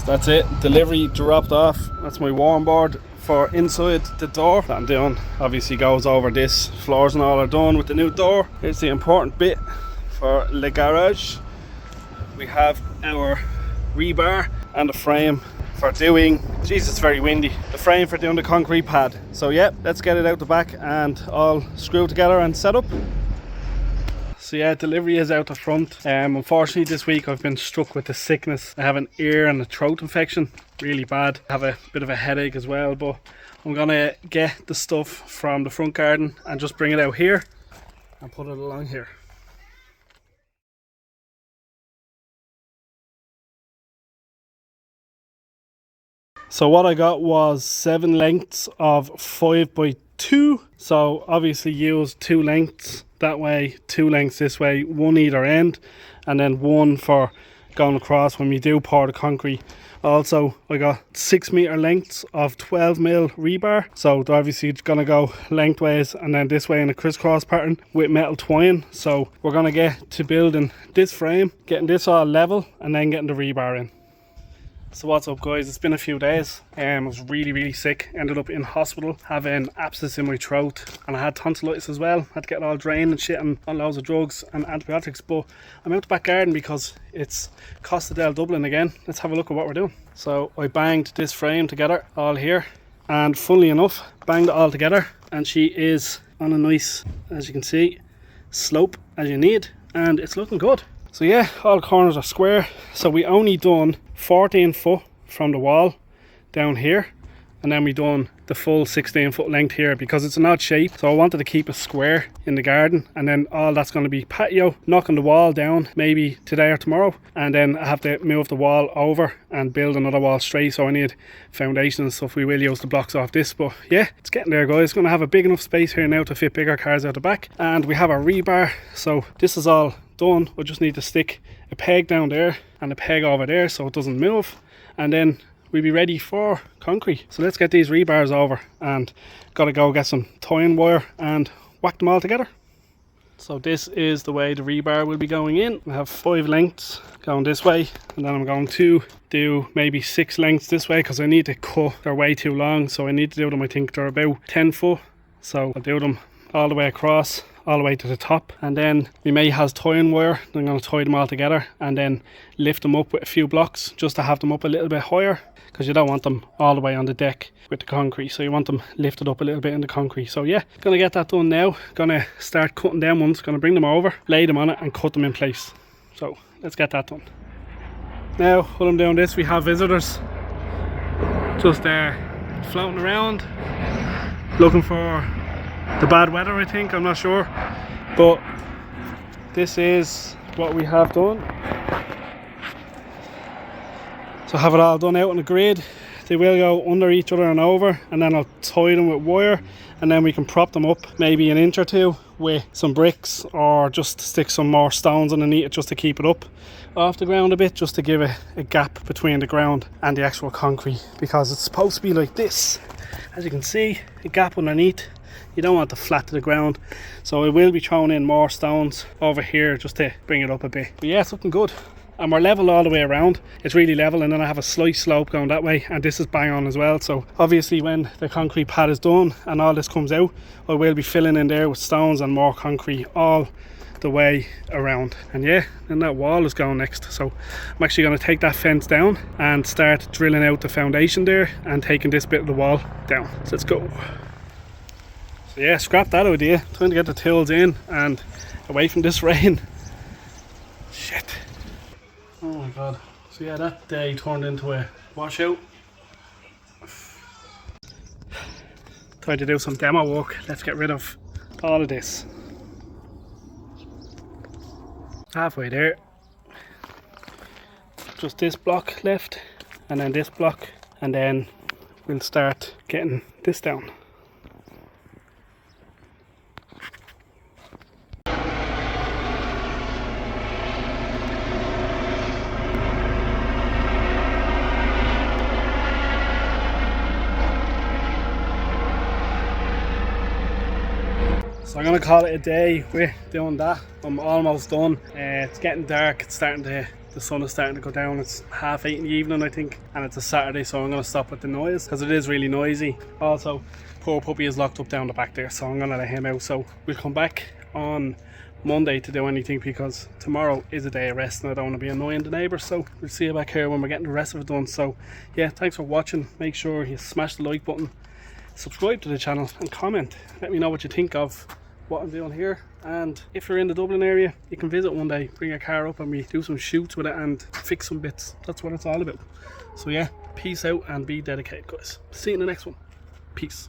That's it, delivery dropped off. That's my warm board for inside the door that I'm doing. Obviously goes over this, floors and all are done with the new door. Here's the important bit for the garage. We have our rebar and the frame for doing, Jesus, it's very windy, the frame for doing the concrete pad. So yeah, let's get it out the back and all screw together and set up. So yeah, delivery is out the front. Unfortunately this week I've been struck with the sickness. I have an ear and a throat infection, really bad. I have a bit of a headache as well, but I'm gonna get the stuff from the front garden and just bring it out here and put it along here. So what I got was 7 lengths of 5x2. So obviously use 2 lengths that way, 2 lengths this way, 1 either end, and then 1 for going across when we do pour the concrete. Also I got 6 meter lengths of 12mm rebar, so they're obviously gonna go lengthways and then this way in a crisscross pattern with metal twine. So we're gonna get to building this frame, getting this all level, and then getting the rebar in. So what's up guys, it's been a few days. I was really sick, ended up in hospital having abscess in my throat, and I had tonsillitis as well. Had to get it all drained and shit and on loads of drugs and antibiotics, but I'm out the back garden because it's Costa del Dublin again. Let's have a look at what we're doing. So I banged this frame together all here, and funnily enough banged it all together, and she is on a nice, as you can see, slope as you need, and it's looking good. So yeah, all corners are square. So we only done 14 foot from the wall down here, and then we done the full 16 foot length here because it's an odd shape. So I wanted to keep it square in the garden, and then all that's going to be patio, knocking the wall down maybe today or tomorrow, and then I have to move the wall over and build another wall straight. So I need foundation and stuff. We will use the blocks off this, but yeah, it's getting there guys. Going to have a big enough space here now to fit bigger cars out the back, and we have our rebar. So this is all done. I just need to stick a peg down there and a peg over there so it doesn't move, and then we'll be ready for concrete. So let's get these rebars over, and gotta go get some tying wire and whack them all together. So this is the way the rebar will be going in. I have 5 lengths going this way, and then I'm going to do maybe 6 lengths this way because I need to cut. They're way too long, so I need to do them, I think they're about 10 foot. So I'll do them all the way across, all the way to the top, and then we may has tying wire. I'm going to tie them all together and then lift them up with a few blocks just to have them up a little bit higher, because you don't want them all the way on the deck with the concrete, so you want them lifted up a little bit in the concrete. So yeah, gonna get that done now. Gonna start cutting them ones, gonna bring them over, lay them on it and cut them in place. So let's get that done. Now while I'm doing this, we have visitors just floating around looking for the bad weather, I think, I'm not sure, but this is what we have done. So I have it all done out on the grid. They will go under each other and over, and then I'll tie them with wire, and then we can prop them up maybe an inch or two with some bricks, or just stick some more stones underneath it just to keep it up off the ground a bit, just to give it a gap between the ground and the actual concrete, because it's supposed to be like this. As you can see, a gap underneath. You don't want it flat to the ground, so I will be throwing in more stones over here just to bring it up a bit. But yeah, it's looking good, and we're level all the way around. It's really level, and then I have a slight slope going that way, and this is bang on as well. So obviously when the concrete pad is done and all this comes out, I will be filling in there with stones and more concrete all the way around. And yeah, and that wall is going next, so I'm actually going to take that fence down and start drilling out the foundation there and taking this bit of the wall down. So let's go. So yeah, scrap that idea. Trying to get the tools in and away from this rain. Shit. Oh my god. So yeah, that day turned into a washout. Trying to do some demo work. Let's get rid of all of this. Halfway there. Just this block left, and then this block, and then we'll start getting this down. So I'm going to call it a day with doing that. I'm almost done. It's getting dark, it's starting to The sun is starting to go down. It's 8:30 in the evening, I think, and it's a Saturday, so I'm going to stop with the noise because it is really noisy. Also, poor puppy is locked up down the back there, so I'm going to let him out. So we'll come back on Monday to do anything because tomorrow is a day of rest and I don't want to be annoying the neighbours. So we'll see you back here when we're getting the rest of it done. So yeah, thanks for watching. Make sure you smash the like button, subscribe to the channel and comment. Let me know what you think of what I'm doing here, and if you're in the Dublin area you can visit one day, bring your car up and we do some shoots with it and fix some bits. That's what it's all about. So yeah, peace out and be dedicated, guys. See you in the next one. Peace.